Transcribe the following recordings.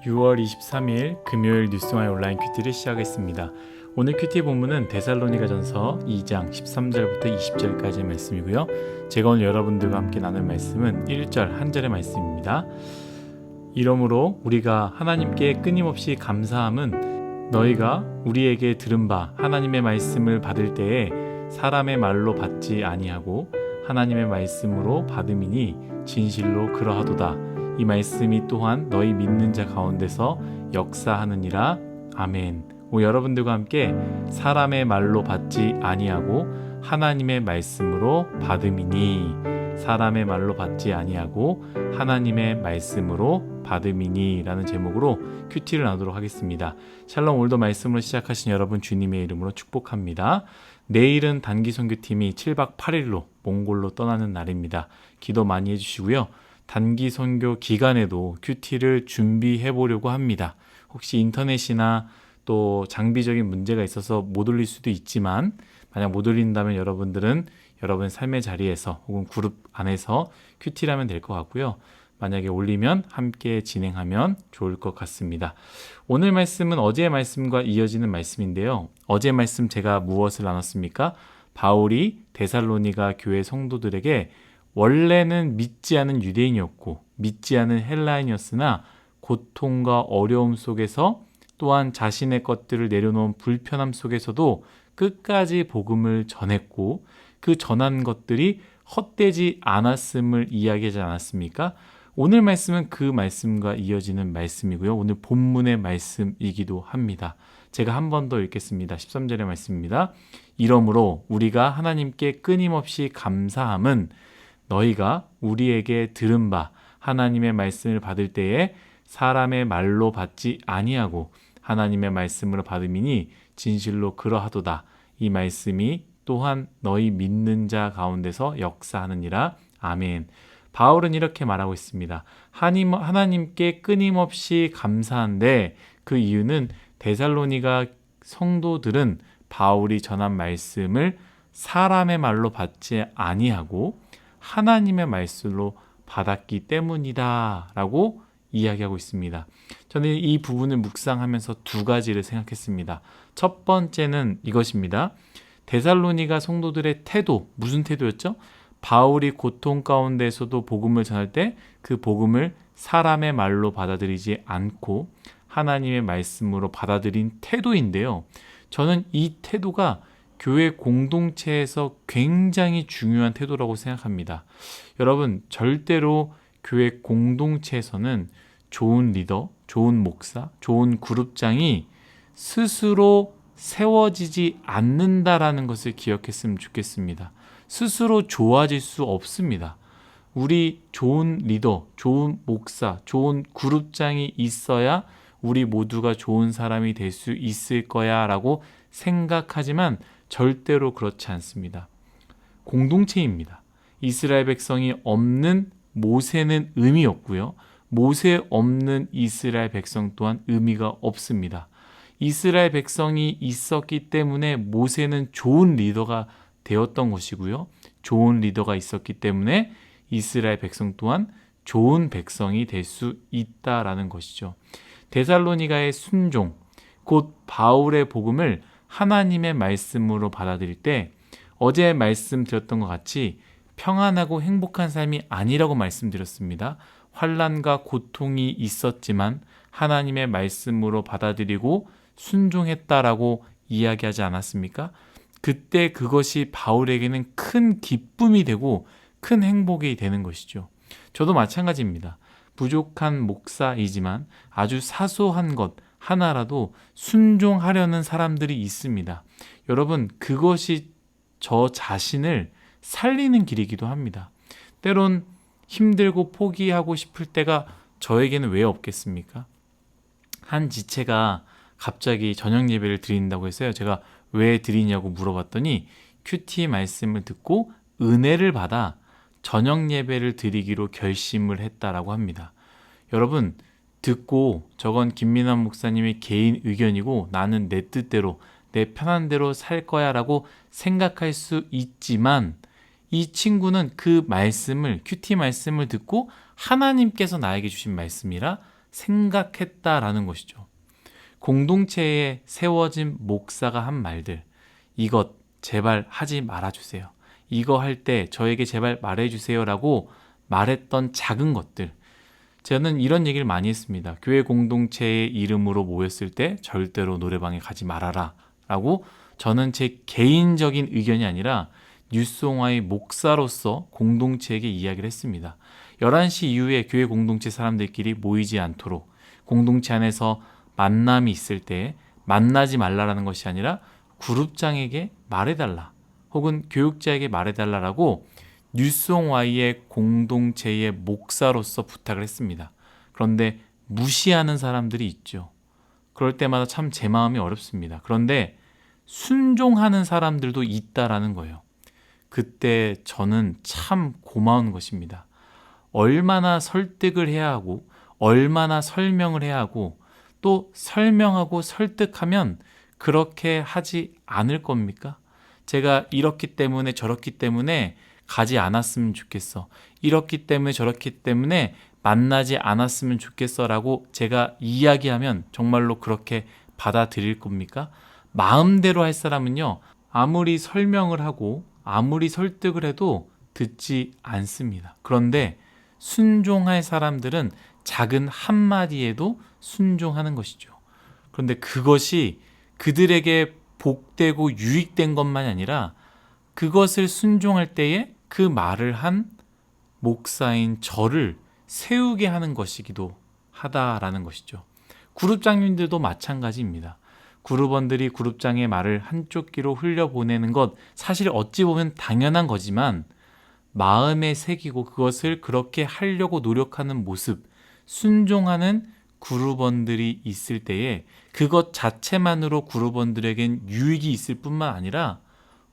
(6월 23일) 금요일 뉴스마이 온라인 큐티를 시작하겠습니다. 오늘 큐티 본문은 데살로니가전서 2장 13절부터 20절까지의 말씀이고요. 제가 오늘 여러분들과 함께 나눌 말씀은 1절 한 절의 말씀입니다. 이러므로 우리가 하나님께 끊임없이 감사함은 너희가 우리에게 들은 바 하나님의 말씀을 받을 때에 사람의 말로 받지 아니하고 하나님의 말씀으로 받음이니 진실로 그러하도다. 이 말씀이 또한 너희 믿는 자 가운데서 역사하느니라. 아멘. 여러분들과 함께 사람의 말로 받지 아니하고 하나님의 말씀으로 받음이니, 사람의 말로 받지 아니하고 하나님의 말씀으로 받음이니 라는 제목으로 큐티를 나누도록 하겠습니다. 샬롬. 오늘도 말씀으로 시작하신 여러분 주님의 이름으로 축복합니다. 내일은 단기 선교팀이 7박 8일로 몽골로 떠나는 날입니다. 기도 많이 해주시고요. 단기 선교 기간에도 큐티를 준비해 보려고 합니다. 혹시 인터넷이나 또 장비적인 문제가 있어서 못 올릴 수도 있지만, 만약 못 올린다면 여러분들은 여러분 삶의 자리에서 혹은 그룹 안에서 큐티를 하면 될 것 같고요. 만약에 올리면 함께 진행하면 좋을 것 같습니다. 오늘 말씀은 어제의 말씀과 이어지는 말씀인데요. 어제 말씀 제가 무엇을 나눴습니까? 바울이 데살로니가 교회 성도들에게 원래는 믿지 않은 유대인이었고 믿지 않은 헬라인이었으나 고통과 어려움 속에서 또한 자신의 것들을 내려놓은 불편함 속에서도 끝까지 복음을 전했고 그 전한 것들이 헛되지 않았음을 이야기하지 않았습니까? 오늘 말씀은 그 말씀과 이어지는 말씀이고요. 오늘 본문의 말씀이기도 합니다. 제가 한 번 더 읽겠습니다. 13절의 말씀입니다. 이러므로 우리가 하나님께 끊임없이 감사함은 너희가 우리에게 들은 바 하나님의 말씀을 받을 때에 사람의 말로 받지 아니하고 하나님의 말씀으로 받음이니 진실로 그러하도다. 이 말씀이 또한 너희 믿는 자 가운데서 역사하느니라. 아멘. 바울은 이렇게 말하고 있습니다. 하나님께 끊임없이 감사한데 그 이유는 데살로니가 성도들은 바울이 전한 말씀을 사람의 말로 받지 아니하고 하나님의 말씀으로 받았기 때문이다 라고 이야기하고 있습니다. 저는 이 부분을 묵상하면서 두 가지를 생각했습니다. 첫 번째는 이것입니다. 데살로니가 성도들의 태도, 무슨 태도였죠? 바울이 고통 가운데서도 복음을 전할 때 그 복음을 사람의 말로 받아들이지 않고 하나님의 말씀으로 받아들인 태도인데요. 저는 이 태도가 교회 공동체에서 굉장히 중요한 태도라고 생각합니다. 여러분, 절대로 교회 공동체에서는 좋은 리더, 좋은 목사, 좋은 그룹장이 스스로 세워지지 않는다라는 것을 기억했으면 좋겠습니다. 스스로 좋아질 수 없습니다. 우리 좋은 리더, 좋은 목사, 좋은 그룹장이 있어야 우리 모두가 좋은 사람이 될 수 있을 거야 라고 생각하지만 절대로 그렇지 않습니다. 공동체입니다. 이스라엘 백성이 없는 모세는 의미 없고요. 모세 없는 이스라엘 백성 또한 의미가 없습니다. 이스라엘 백성이 있었기 때문에 모세는 좋은 리더가 되었던 것이고요. 좋은 리더가 있었기 때문에 이스라엘 백성 또한 좋은 백성이 될 수 있다라는 것이죠. 데살로니가의 순종, 곧 바울의 복음을 하나님의 말씀으로 받아들일 때 어제 말씀드렸던 것 같이 평안하고 행복한 삶이 아니라고 말씀드렸습니다. 환난과 고통이 있었지만 하나님의 말씀으로 받아들이고 순종했다라고 이야기하지 않았습니까? 그때 그것이 바울에게는 큰 기쁨이 되고 큰 행복이 되는 것이죠. 저도 마찬가지입니다. 부족한 목사이지만 아주 사소한 것 하나라도 순종하려는 사람들이 있습니다. 여러분, 그것이 저 자신을 살리는 길이기도 합니다. 때론 힘들고 포기하고 싶을 때가 저에게는 왜 없겠습니까? 한 지체가 갑자기 저녁 예배를 드린다고 했어요. 제가 왜 드리냐고 물어봤더니 큐티 말씀을 듣고 은혜를 받아 저녁 예배를 드리기로 결심을 했다라고 합니다. 여러분, 듣고 저건 김민환 목사님의 개인 의견이고 나는 내 뜻대로 내 편한 대로 살 거야 라고 생각할 수 있지만 이 친구는 그 말씀을, 큐티 말씀을 듣고 하나님께서 나에게 주신 말씀이라 생각했다라는 것이죠. 공동체에 세워진 목사가 한 말들, 이것 제발 하지 말아주세요. 이거 할 때 저에게 제발 말해주세요 라고 말했던 작은 것들, 저는 이런 얘기를 많이 했습니다. 교회 공동체의 이름으로 모였을 때 절대로 노래방에 가지 말아라 라고 저는 제 개인적인 의견이 아니라 뉴스옹화의 목사로서 공동체에게 이야기를 했습니다. 11시 이후에 교회 공동체 사람들끼리 모이지 않도록, 공동체 안에서 만남이 있을 때 만나지 말라라는 것이 아니라 그룹장에게 말해달라, 혹은 교육자에게 말해달라라고 뉴스옹화의 공동체의 목사로서 부탁을 했습니다. 그런데 무시하는 사람들이 있죠. 그럴 때마다 참 제 마음이 어렵습니다. 그런데 순종하는 사람들도 있다라는 거예요. 그때 저는 참 고마운 것입니다. 얼마나 설득을 해야 하고, 얼마나 설명을 해야 하고, 또 설명하고 설득하면 그렇게 하지 않을 겁니까? 제가 이렇기 때문에 저렇기 때문에 가지 않았으면 좋겠어, 이렇기 때문에 저렇기 때문에 만나지 않았으면 좋겠어 라고 제가 이야기하면 정말로 그렇게 받아들일 겁니까? 마음대로 할 사람은요, 아무리 설명을 하고 아무리 설득을 해도 듣지 않습니다. 그런데 순종할 사람들은 작은 한마디에도 순종하는 것이죠. 그런데 그것이 그들에게 복되고 유익된 것만이 아니라 그것을 순종할 때에 그 말을 한 목사인 저를 세우게 하는 것이기도 하다라는 것이죠. 그룹장님들도 마찬가지입니다. 그룹원들이 그룹장의 말을 한쪽 귀로 흘려보내는 것, 사실 어찌 보면 당연한 거지만 마음에 새기고 그것을 그렇게 하려고 노력하는 모습, 순종하는 그룹원들이 있을 때에 그것 자체만으로 그룹원들에겐 유익이 있을 뿐만 아니라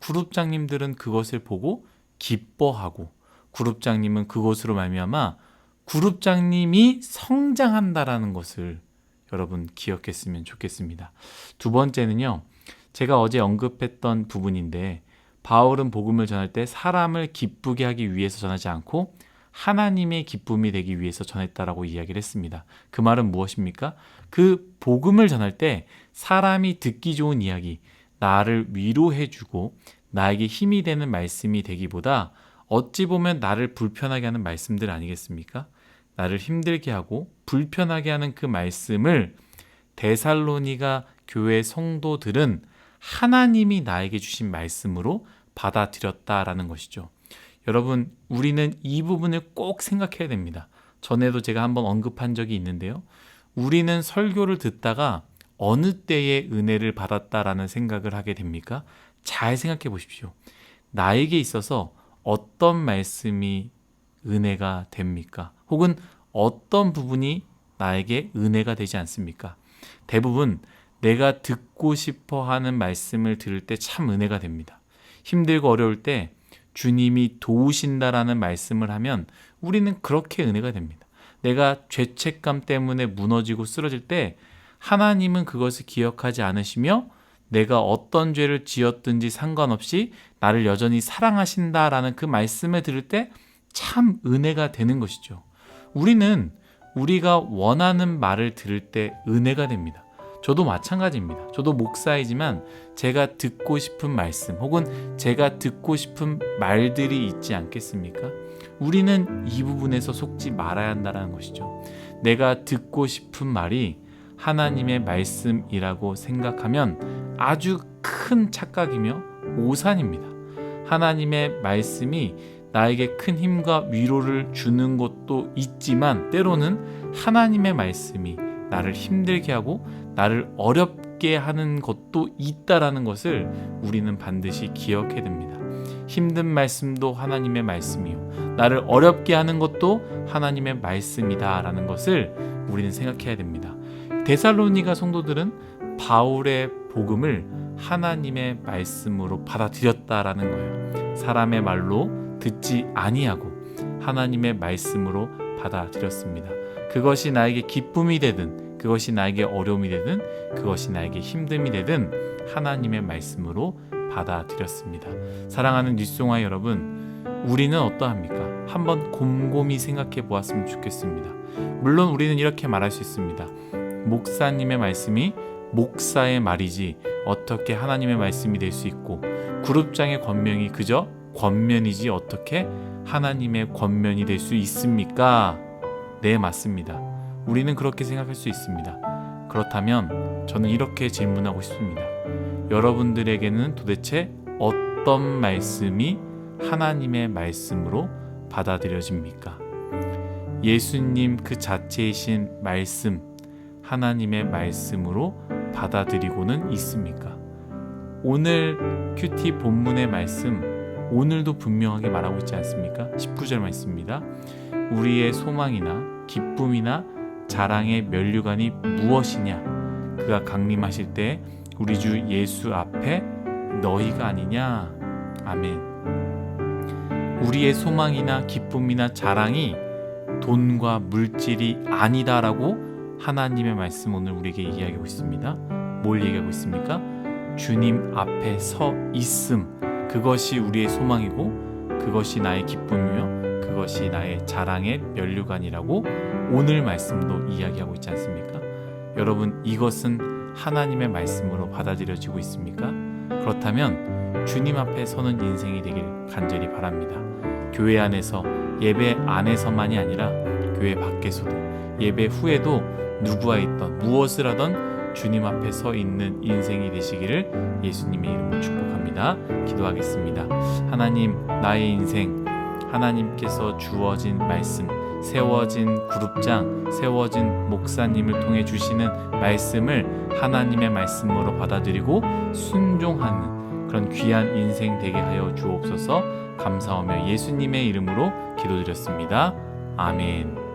그룹장님들은 그것을 보고 기뻐하고, 그룹장님은 그것으로 말미암아 그룹장님이 성장한다라는 것을 여러분 기억했으면 좋겠습니다. 두 번째는요, 제가 어제 언급했던 부분인데, 바울은 복음을 전할 때 사람을 기쁘게 하기 위해서 전하지 않고 하나님의 기쁨이 되기 위해서 전했다라고 이야기를 했습니다. 그 말은 무엇입니까? 그 복음을 전할 때 사람이 듣기 좋은 이야기, 나를 위로해주고 나에게 힘이 되는 말씀이 되기보다 어찌 보면 나를 불편하게 하는 말씀들 아니겠습니까? 나를 힘들게 하고 불편하게 하는 그 말씀을 데살로니가 교회 성도들은 하나님이 나에게 주신 말씀으로 받아들였다라는 것이죠. 여러분, 우리는 이 부분을 꼭 생각해야 됩니다. 전에도 제가 한번 언급한 적이 있는데요. 우리는 설교를 듣다가 어느 때에 은혜를 받았다라는 생각을 하게 됩니까? 잘 생각해 보십시오. 나에게 있어서 어떤 말씀이 은혜가 됩니까? 혹은 어떤 부분이 나에게 은혜가 되지 않습니까? 대부분 내가 듣고 싶어 하는 말씀을 들을 때 참 은혜가 됩니다. 힘들고 어려울 때 주님이 도우신다라는 말씀을 하면 우리는 그렇게 은혜가 됩니다. 내가 죄책감 때문에 무너지고 쓰러질 때 하나님은 그것을 기억하지 않으시며 내가 어떤 죄를 지었든지 상관없이 나를 여전히 사랑하신다라는 그 말씀을 들을 때 참 은혜가 되는 것이죠. 우리는 우리가 원하는 말을 들을 때 은혜가 됩니다. 저도 마찬가지입니다. 저도 목사이지만 제가 듣고 싶은 말씀 혹은 제가 듣고 싶은 말들이 있지 않겠습니까? 우리는 이 부분에서 속지 말아야 한다는 것이죠. 내가 듣고 싶은 말이 하나님의 말씀이라고 생각하면 아주 큰 착각이며 오산입니다. 하나님의 말씀이 나에게 큰 힘과 위로를 주는 것도 있지만 때로는 하나님의 말씀이 나를 힘들게 하고 나를 어렵게 하는 것도 있다라는 것을 우리는 반드시 기억해야 됩니다. 힘든 말씀도 하나님의 말씀이요, 나를 어렵게 하는 것도 하나님의 말씀이다라는 것을 우리는 생각해야 됩니다. 데살로니가 성도들은 바울의 복음을 하나님의 말씀으로 받아들였다라는 거예요. 사람의 말로 듣지 아니하고 하나님의 말씀으로 받아들였습니다. 그것이 나에게 기쁨이 되든 그것이 나에게 어려움이 되든 그것이 나에게 힘듦이 되든 하나님의 말씀으로 받아들였습니다. 사랑하는 뉴스옹화 여러분, 우리는 어떠합니까? 한번 곰곰이 생각해 보았으면 좋겠습니다. 물론 우리는 이렇게 말할 수 있습니다. 목사님의 말씀이 목사의 말이지 어떻게 하나님의 말씀이 될 수 있고, 그룹장의 권면이 그저 권면이지 어떻게 하나님의 권면이 될 수 있습니까? 네, 맞습니다. 우리는 그렇게 생각할 수 있습니다. 그렇다면 저는 이렇게 질문하고 싶습니다. 여러분들에게는 도대체 어떤 말씀이 하나님의 말씀으로 받아들여집니까? 예수님 그 자체이신 말씀, 하나님의 말씀으로 받아들이고는 있습니까? 오늘 큐티 본문의 말씀, 오늘도 분명하게 말하고 있지 않습니까? 19절 말씀입니다. 우리의 소망이나 기쁨이나 자랑의 면류관이 무엇이냐? 그가 강림하실 때 우리 주 예수 앞에 너희가 아니냐? 아멘. 우리의 소망이나 기쁨이나 자랑이 돈과 물질이 아니다라고 하나님의 말씀 오늘 우리에게 얘기하고 있습니다. 뭘 얘기하고 있습니까? 주님 앞에 서 있음, 그것이 우리의 소망이고 그것이 나의 기쁨이며 그것이 나의 자랑의 면류관이라고 오늘 말씀도 이야기하고 있지 않습니까? 여러분, 이것은 하나님의 말씀으로 받아들여지고 있습니까? 그렇다면 주님 앞에 서는 인생이 되길 간절히 바랍니다. 교회 안에서, 예배 안에서만이 아니라 교회 밖에서도, 예배 후에도 누구와 있던 무엇을 하던 주님 앞에 서 있는 인생이 되시기를 예수님의 이름으로 축복합니다. 기도하겠습니다. 하나님, 나의 인생, 하나님께서 주어진 말씀, 세워진 그룹장, 세워진 목사님을 통해 주시는 말씀을 하나님의 말씀으로 받아들이고 순종하는 그런 귀한 인생 되게 하여 주옵소서. 감사하며 예수님의 이름으로 기도드렸습니다. 아멘.